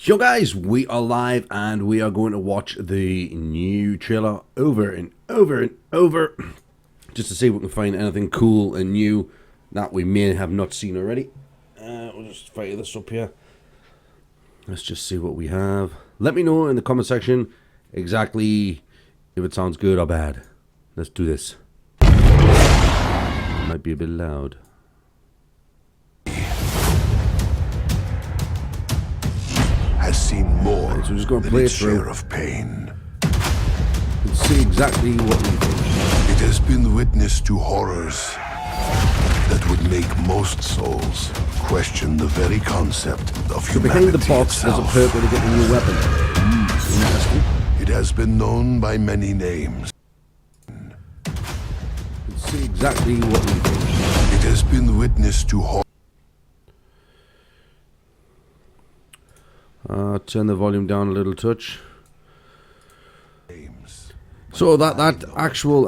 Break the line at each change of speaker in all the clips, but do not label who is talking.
Yo guys, we are live and we are going to watch the new trailer over and over and over just to see if we can find anything cool and new that we may have not seen already. We'll just fire this up here. Let's just see what we have. Let me know in the comment section exactly if it sounds good or bad. Let's do this. It might be a bit loud.
Has seen more
so we're just going to
than
play
its
it through
share of pain.
Let's see exactly what we think.
It has been witness to horrors that would make most souls question the very concept of
So
humanity
behind the box there's a
itself.
perk where to get a new weapon. Interesting.
It has been known by many names.
Let's see exactly what we think.
It has been witness to horrors.
Turn the volume down a little touch. So that actual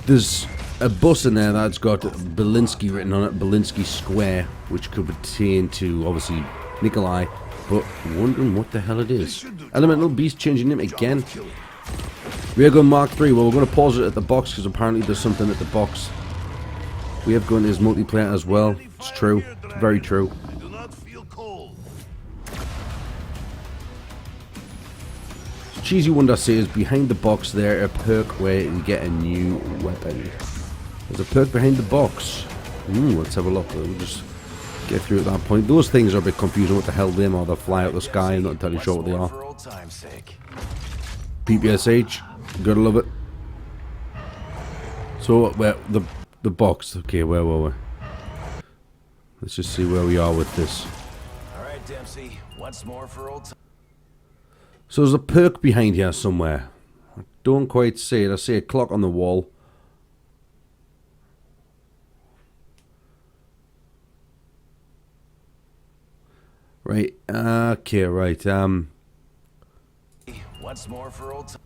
there's a bus in there that's got Belinsky written on it, Belinsky Square, which could pertain to obviously Nikolai, but wondering what the hell it is. Elemental Beast changing him again. Reargun Mark 3. Well, we're going to pause it at the box because apparently there's something at the box. We have gone to his multiplayer as well. It's true. It's very true. Cheesy Wonder says behind the box there a perk where you get a new weapon. There's a perk behind the box. Let's have a look. We'll just get through at that point. Those things are a bit confusing. What the hell them are? They fly out the sky. I'm not entirely sure what they are. PPSH. Gotta love it. So where the box. Okay, where were we? Let's just see where we are with this.
Alright, Dempsey. Once more for old time.
So there's a perk behind here somewhere. I don't quite see it. I see a clock on the wall. Right. Okay, right.
Once more for old time.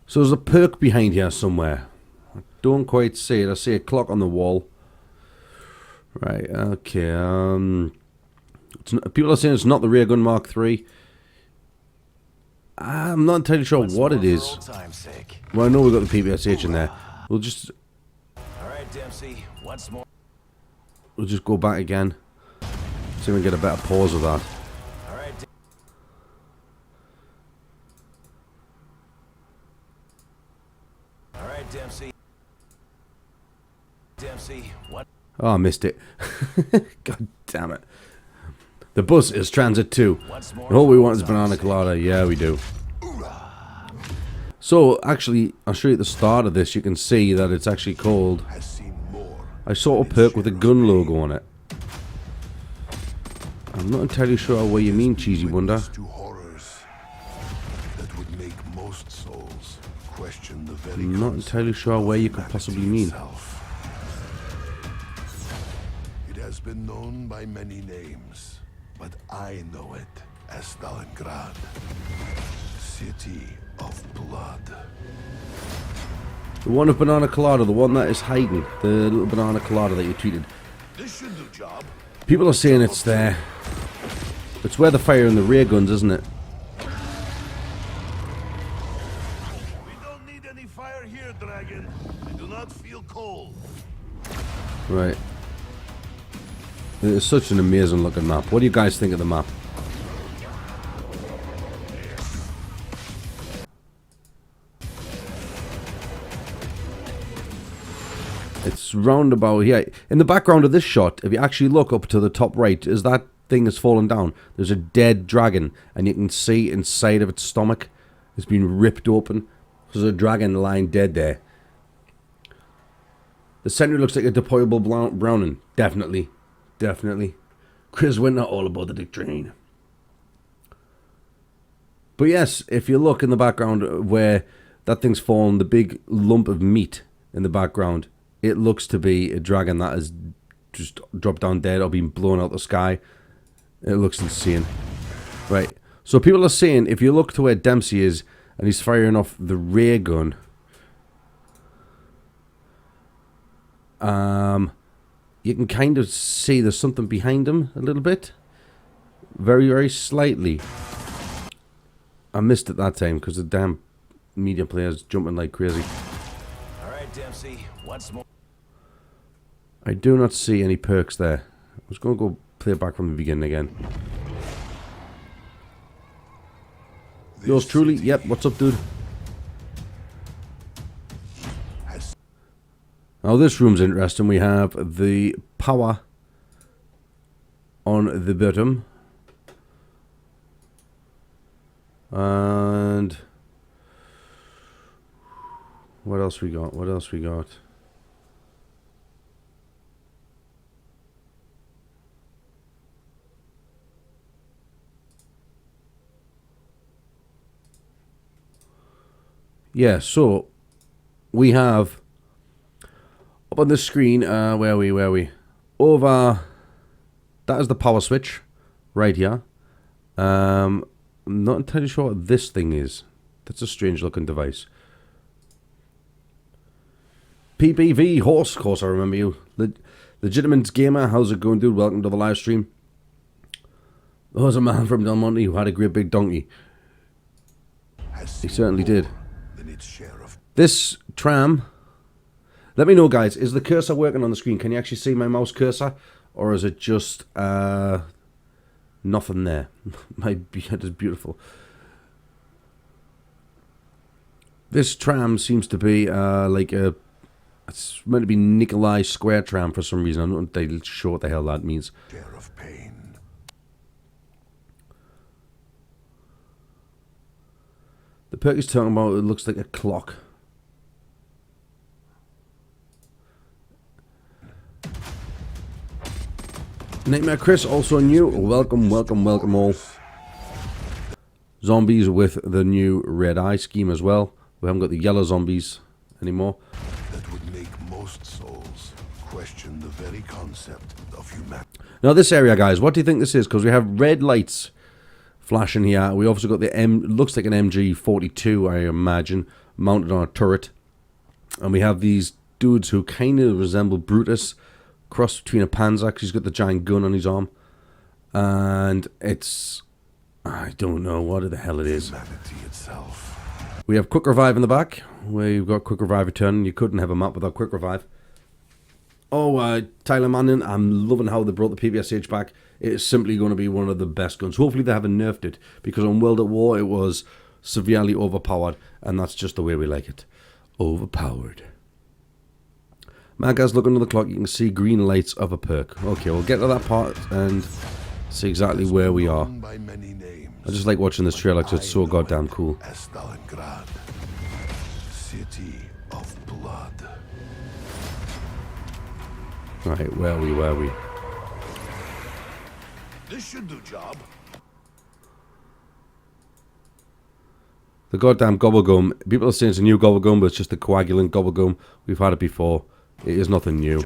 So there's a perk behind here somewhere. I don't quite see it. I see a clock on the wall. Right. Okay. People are saying it's not the Reargun Mark 3. I'm not entirely sure what it is. Well, I know we've got the PPSH in there. We'll just...
Alright, Dempsey. Once more.
We'll just go back again. See if we can get a better pause of that.
Alright, Dempsey. Dempsey, what?
Oh, I missed it. God damn it. The bus is Transit 2. And all we want is banana colada. Yeah, we do. So, actually, I'll show you at the start of this. You can see that it's actually called... I saw a perk with a gun logo on it. I'm not entirely sure what you mean, Cheesy Wonder. I'm not entirely sure where you could possibly mean.
It has been known by many names, but I know it as Stalingrad, city of blood.
The one of banana colada, the one that is hiding, the little banana colada that you tweeted.
This should do job.
People are saying it's there. It's where the fire in the rear guns, isn't it?
We don't need any fire here, Dragon. I do not feel cold.
Right. It's such an amazing looking map. What do you guys think of the map? It's roundabout here. In the background of this shot, if you actually look up to the top right, as that thing has fallen down, there's a dead dragon, and you can see inside of its stomach it's been ripped open. There's a dragon lying dead there. The center looks like a deployable Browning. Definitely. Definitely. Chris Winter, all about the dick train. But yes, if you look in the background where that thing's fallen, the big lump of meat in the background, it looks to be a dragon that has just dropped down dead or been blown out the sky. It looks insane. Right. So people are saying if you look to where Dempsey is and he's firing off the ray gun, you can kind of see there's something behind him a little bit. very, very slightly. I missed it that time because the damn media player's jumping like crazy.
All right, Dempsey. Once more.
I do not see any perks there. I was going to go play it back from the beginning again. Yours truly? Yep, what's up, dude? Now, this room's interesting. We have the power on the bottom. And what else we got? What else we got? Yeah, so we have up on the screen, where are we? Over, that is the power switch right here. I'm not entirely sure what this thing is. That's a strange looking device. PPV Horse, of course I remember you. Legitimate Gamer, how's it going, dude? Welcome to the live stream. There was a man from Del Monte who had a great big donkey. He certainly did. This tram, let me know, guys, is the cursor working on the screen? Can you actually see my mouse cursor? Or is it just nothing there? My beard is beautiful. This tram seems to be like a, it's meant to be Nikolai Square tram for some reason. I'm not entirely sure what the hell that means.
Share of pain.
The perk he's talking about, it looks like a clock. Nightmare Chris, also new. Welcome, welcome, welcome all. Zombies with the new red eye scheme as well. We haven't got the yellow zombies anymore.
That would make most souls question the very concept of humanity.
Now this area, guys, what do you think this is? Because we have red lights flashing here. We also got the looks like an MG42, I imagine, mounted on a turret. And we have these dudes who kind of resemble Brutus, crossed between a Panzer, because he's got the giant gun on his arm. And it's, I don't know what the hell it is.
Humanity itself.
We have Quick Revive in the back, where you've got Quick Revive returning. You couldn't have a map without Quick Revive. Oh, Tyler Manning, I'm loving how they brought the PPSH back. It is simply going to be one of the best guns. Hopefully they haven't nerfed it, because on World at War it was severely overpowered, and that's just the way we like it. Overpowered. Man, guys, looking at the clock, you can see green lights of a perk. Okay, we'll get to that part and see exactly where we are. I just like watching this trailer because it's so goddamn cool.
Stalingrad, city of blood.
Right, where are we?
This should do job.
The goddamn gobblegum. People are saying it's a new gobblegum, but it's just a coagulant gobblegum. We've had it before. It is nothing new.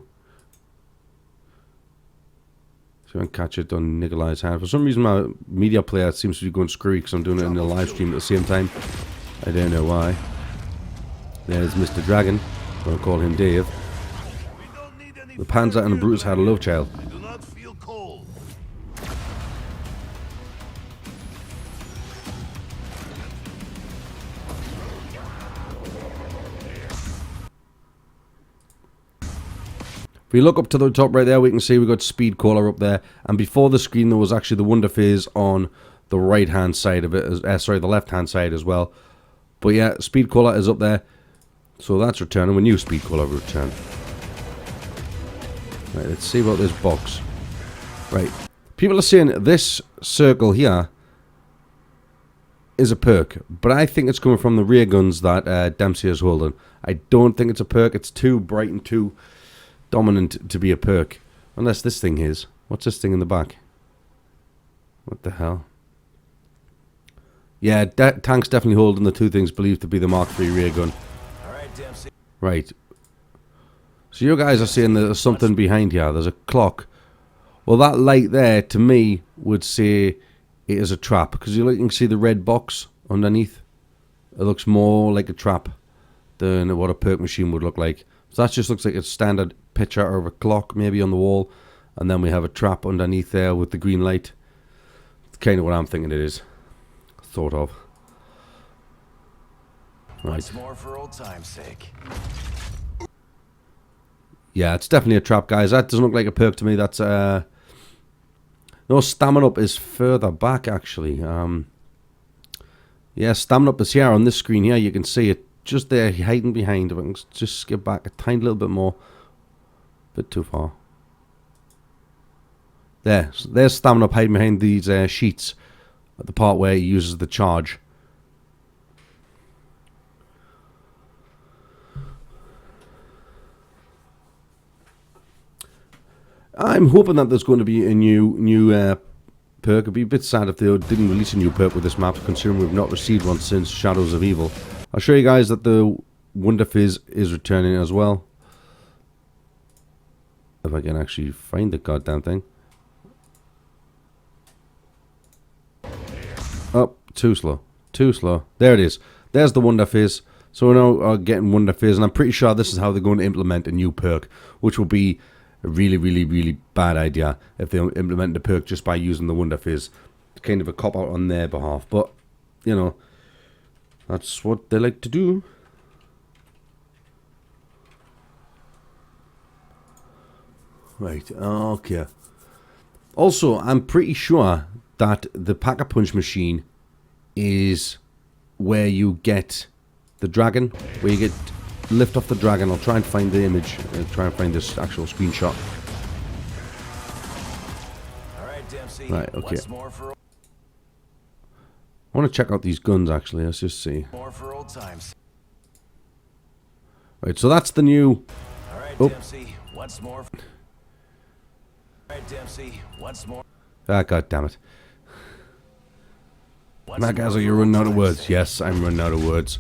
So I can catch it on Nikolai's hand. For some reason, my media player seems to be going screwy because I'm doing it in the live stream at the same time. I don't know why. There's Mr. Dragon. I'm going to call him Dave. The Panzer and the Brutus had a love child.
I do not feel cold.
If we look up to the top right there, we can see we've got Speed Caller up there. And before the screen, there was actually the Wonder Phase on the right-hand side of it. Sorry, the left-hand side as well. But yeah, Speed Caller is up there. So that's returning. We knew Speed Caller would return. Right, let's see about this box. Right. People are saying this circle here is a perk. But I think it's coming from the rear guns that Dempsey is holding. I don't think it's a perk. It's too bright and too dominant to be a perk. Unless this thing is. What's this thing in the back? What the hell? Yeah, tank's definitely holding the two things believed to be the Mark III rear gun.
Alright, Dempsey.
Right. So you guys are saying there's something behind here. There's a clock. Well, that light there, to me, would say it is a trap. Because you can see the red box underneath. It looks more like a trap than what a perk machine would look like. So that just looks like a standard picture of a clock, maybe on the wall. And then we have a trap underneath there with the green light. kind of what I'm thinking it is. Sort of. Right.
Once more for old time's sake.
Yeah, it's definitely a trap, guys. That doesn't look like a perk to me. That's no, stamina up is further back actually. Yeah, stamina up is here on this screen here. You can see it just there hiding behind. If I can just skip back a tiny little bit more. Bit too far. There, so there's stamina up hiding behind these sheets at the part where he uses the charge. I'm hoping that there's going to be a new perk. It'd be a bit sad if they didn't release a new perk with this map, considering we've not received one since Shadows of Evil. I'll show you guys that the Wonder Fizz is returning as well. If I can actually find the goddamn thing. Oh, too slow. Too slow. There it is. There's the Wonder Fizz. So we're now getting Wonder Fizz, and I'm pretty sure this is how they're going to implement a new perk, which will be a really, really, really bad idea if they implement the perk just by using the Wonder Fizz. It's kind of a cop-out on their behalf, but, you know, that's what they like to do. Right, okay. Also, I'm pretty sure that the Pack-a-Punch machine is where you get the dragon, where you get lift off the dragon. I'll try and find the image and try and find this actual screenshot.
Alright, Dempsey.
Right, okay.
Once more for
I want to check out these guns actually. Let's just see.
old times.
Right, so that's the new.
Alright,
Oh.
Dempsey. Once more. Alright, Dempsey. Once more.
Ah, god damn it.
Once
Matt
more
Gazzo,
for
you're
old
running out of
time's
words.
sake.
Yes, I'm running out of words.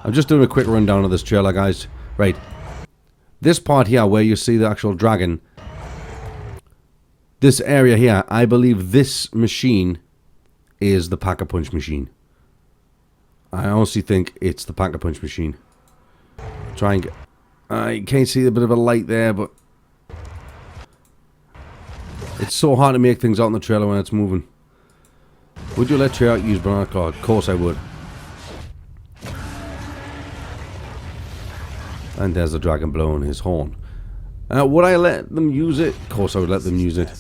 I'm just doing a quick rundown of this trailer, guys. Right. This part here where you see the actual dragon. This area here, I believe this machine is the Pack-a-Punch machine. I honestly think it's the Pack-a-Punch machine. Try and get... I can't see a bit of a light there, but... It's so hard to make things out in the trailer when it's moving. Would you let Treyarch use banana claw? Of course I would. And there's the dragon blowing his horn. Would I let them use it? Of course I would let them use it.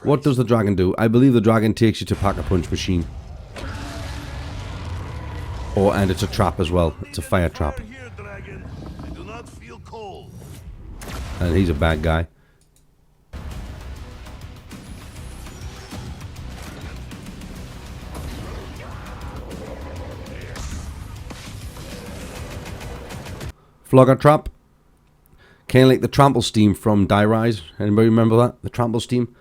What does the dragon do? I believe the dragon takes you to Pack-a-Punch machine. And it's a trap as well. It's a fire trap.
Here, dragon. I do not feel cold.
And he's a bad guy. Flogger trap. Kind of like the trample steam from Die Rise. Anybody remember that? The trample steam?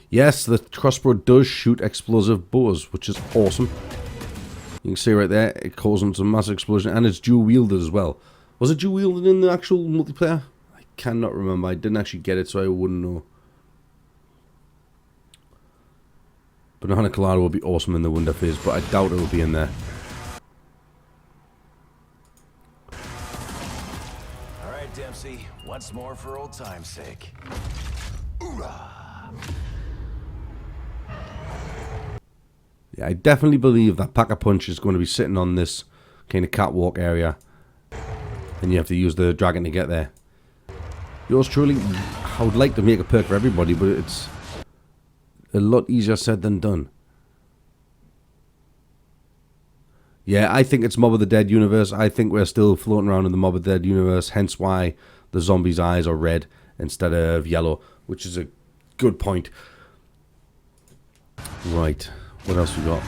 Yes, the crossbow does shoot explosive bows, which is awesome. You can see right there, it causes a massive explosion, and it's dual wielded as well. Was it dual wielded in the actual multiplayer? I cannot remember. I didn't actually get it, so I wouldn't know. Banana Colada would be awesome in the Wonder Fizz, but I doubt it will be in there.
Alright, Dempsey. Once more for old time's sake.
Yeah, I definitely believe that Pack-a-Punch is going to be sitting on this kind of catwalk area. And you have to use the dragon to get there. Yours truly, I would like to make a perk for everybody, but it's a lot easier said than done. Yeah, I think it's Mob of the Dead universe. I think we're still floating around in the Mob of the Dead universe, hence why the zombies' eyes are red instead of yellow, which is a good point. Right. What else we got?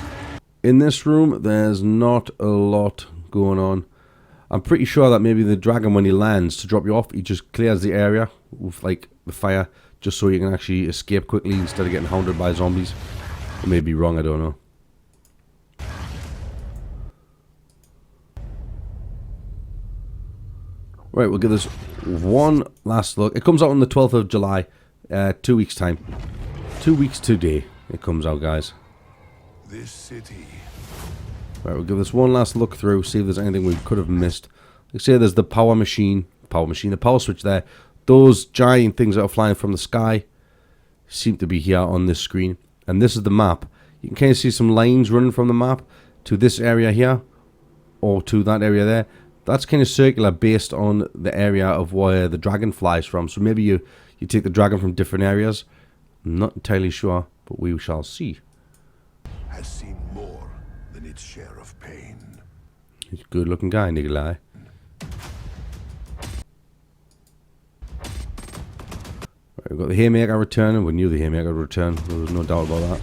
In this room, there's not a lot going on. I'm pretty sure that maybe the dragon, when he lands to drop you off, he just clears the area with, like, the fire, just so you can actually escape quickly instead of getting hounded by zombies. I may be wrong, I don't know. Right, we'll give this one last look. It comes out on the 12th of July, 2 weeks' time. 2 weeks today it comes out, guys.
This city.
Right, we'll give this one last look through, see if there's anything we could have missed. Like say there's the power machine, the power switch there. Those giant things that are flying from the sky. seem to be here on this screen. And this is the map. You can kind of see some lines running from the map to this area here, or to that area there. That's kind of circular based on the area of where the dragon flies from. So maybe you take the dragon from different areas. I'm not entirely sure, but we shall see.
Has seen more than its share of pain.
He's a good looking guy, Nikolai. Right, we've got the Haymaker returning. We knew the Haymaker would return. There was no doubt about that.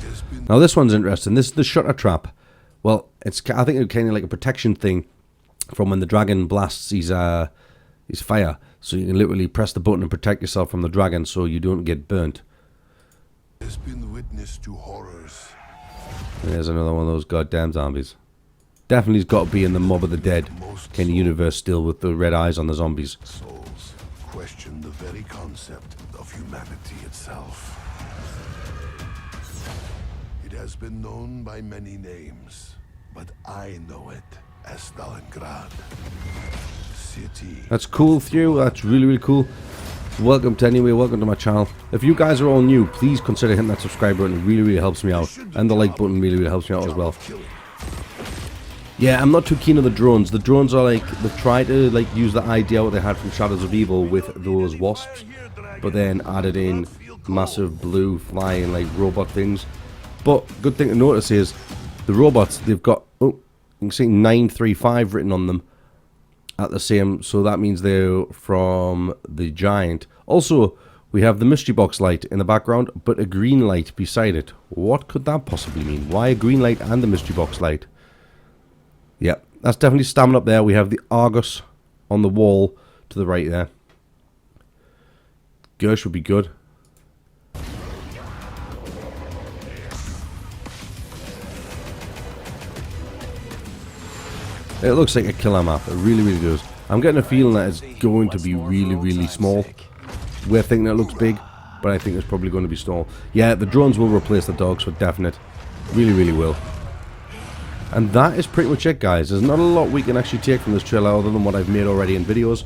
Now this one's interesting. This is the shutter trap. Well, I think it's kind of like a protection thing from when the dragon blasts his fire. So you can literally press the button and protect yourself from the dragon so you don't get burnt.
Has been witness to horrors.
There's another one of those goddamn zombies. Definitely's got to be in the Mob of the Dead kind of universe still, with the red eyes on the zombies.
Souls question the very concept of humanity itself. It has been known by many names, but I know it as Stalingrad. City.
That's cool, Thew. That's really, really cool. Welcome to my channel. If you guys are all new, please consider hitting that subscribe button. It really, really helps me out. And the like button really, really helps me out as well. Yeah, I'm not too keen on the drones. The drones are like, they've tried to like use the idea what they had from Shadows of Evil with those wasps, but then added in massive blue flying like robot things. But good thing to notice is the robots, they've got, oh, you can see 935 written on them at the same, so that means they're from the Giant. Also, we have the mystery box light in the background, but a green light beside it. What could that possibly mean? Why a green light and the mystery box light? Yeah, that's definitely stamina up there. We have the Argus on the wall to the right there. Gersh would be good. It looks like a killer map. It really, really does. I'm getting a feeling that it's going to be really, really small. We're thinking it looks big, but I think it's probably going to be small. Yeah, the drones will replace the dogs for definite. Really, really will. And that is pretty much it, guys. There's not a lot we can actually take from this trailer other than what I've made already in videos.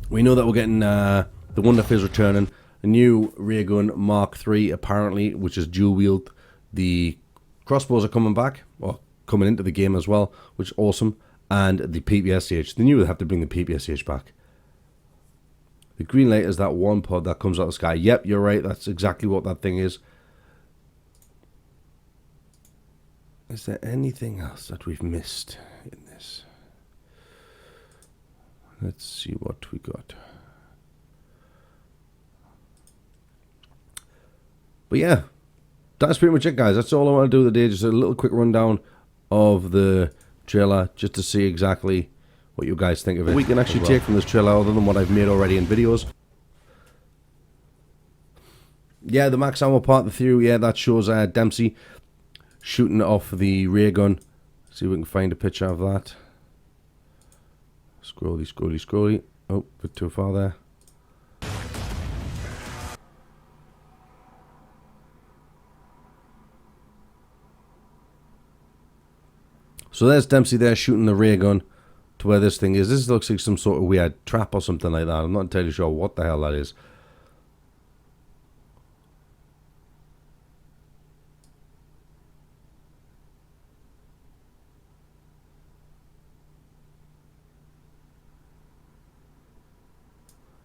We know that we're getting the Wonder Fizz returning. A new ray gun Mark 3 apparently, which is dual wield. The crossbows are coming back, or coming into the game as well, which is awesome. And the PPSH. They knew they'd have to bring the PPSH back. The green light is that one pod that comes out of the sky. Yep, you're right. That's exactly what that thing is. Is there anything else that we've missed in this? Let's see what we got. But yeah, that's pretty much it, guys. That's all I want to do today. Just a little quick rundown of the trailer, just to see exactly what you guys think of it. We can actually take from this trailer other than what I've made already in videos. Yeah, the max ammo part, the theory, yeah, that shows Dempsey shooting off the ray gun. See if we can find a picture of that. Scrolly, scrolly, scrolly. Oh, a bit too far there. So there's Dempsey there shooting the ray gun to where this thing is. This looks like some sort of weird trap or something like that. I'm not entirely sure what the hell that is.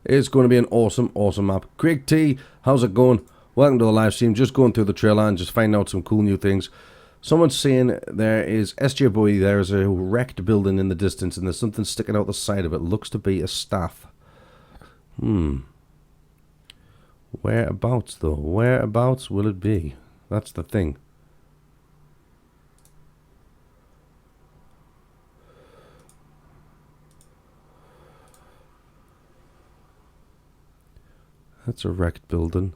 It's going to be an awesome, awesome map. Craig T, how's it going? Welcome to the live stream. Just going through the trailer and just finding out some cool new things. Someone's saying there is SJ Boy. There is a wrecked building in the distance, and there's something sticking out the side of it. Looks to be a staff. Whereabouts though? Whereabouts will it be? That's the thing. That's a wrecked building.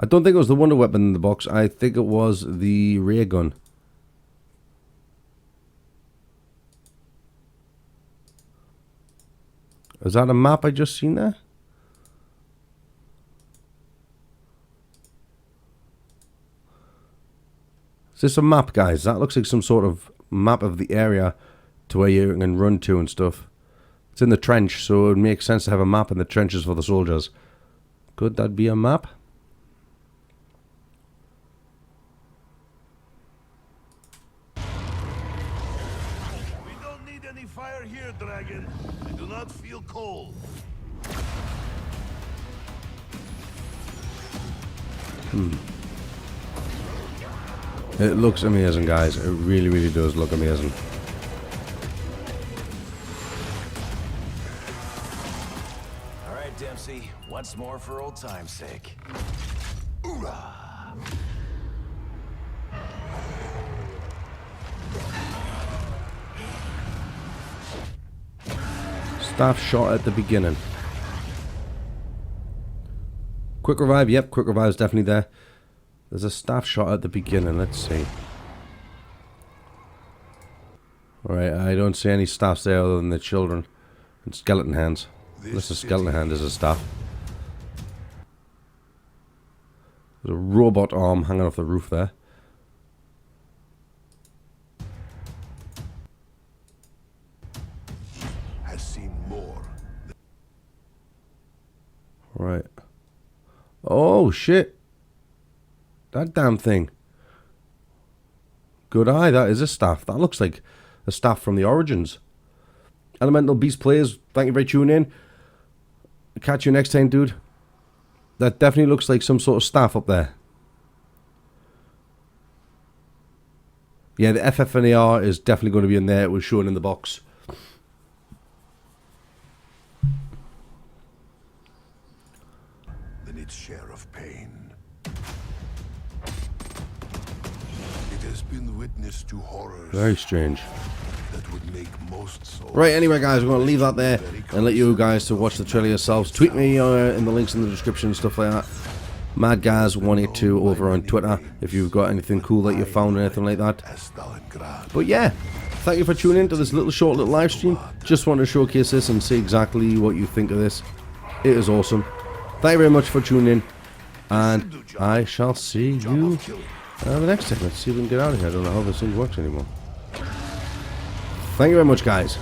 I don't think it was the wonder weapon in the box. I think it was the ray gun. Is that a map I just seen there? Is this a map, guys? That looks like some sort of map of the area to where you can run to and stuff. It's in the trench, so it would make sense to have a map in the trenches for the soldiers. Could that be a map?
We don't need any fire here, dragon. I do not feel cold.
It looks amazing, guys. It really, really does look amazing.
All right, Dempsey. Once more for old time's sake. Hoorah!
Staff shot at the beginning. Quick revive, yep, quick revive is definitely there. There's a staff shot at the beginning, let's see. Alright, I don't see any staffs there other than the children and skeleton hands. Unless a skeleton hand is a staff. There's a robot arm hanging off the roof there.
Has seen more.
Right. Oh, shit. That damn thing. Good eye, that is a staff. That looks like a staff from the Origins. Elemental Beast players, thank you for tuning in. Catch you next time, dude. That definitely looks like some sort of staff up there. Yeah, the FFNAR is definitely going to be in there. It was shown in the box.
Than its share of pain. It has been witness to horrors
Very strange.
that would make most souls.
Right, anyway, guys, we're going to leave that there and let you guys to watch the trailer yourselves. Tweet me in the links in the description and stuff like that. MadGuys182 over on Twitter if you've got anything cool that you found or anything like that. But yeah, thank you for tuning in to this short little live stream. Just wanted to showcase this and see exactly what you think of this. It is awesome. Thank you very much for tuning in, and I shall see you the next time. Let's see if we can get out of here. I don't know how this thing works anymore. Thank you very much, guys.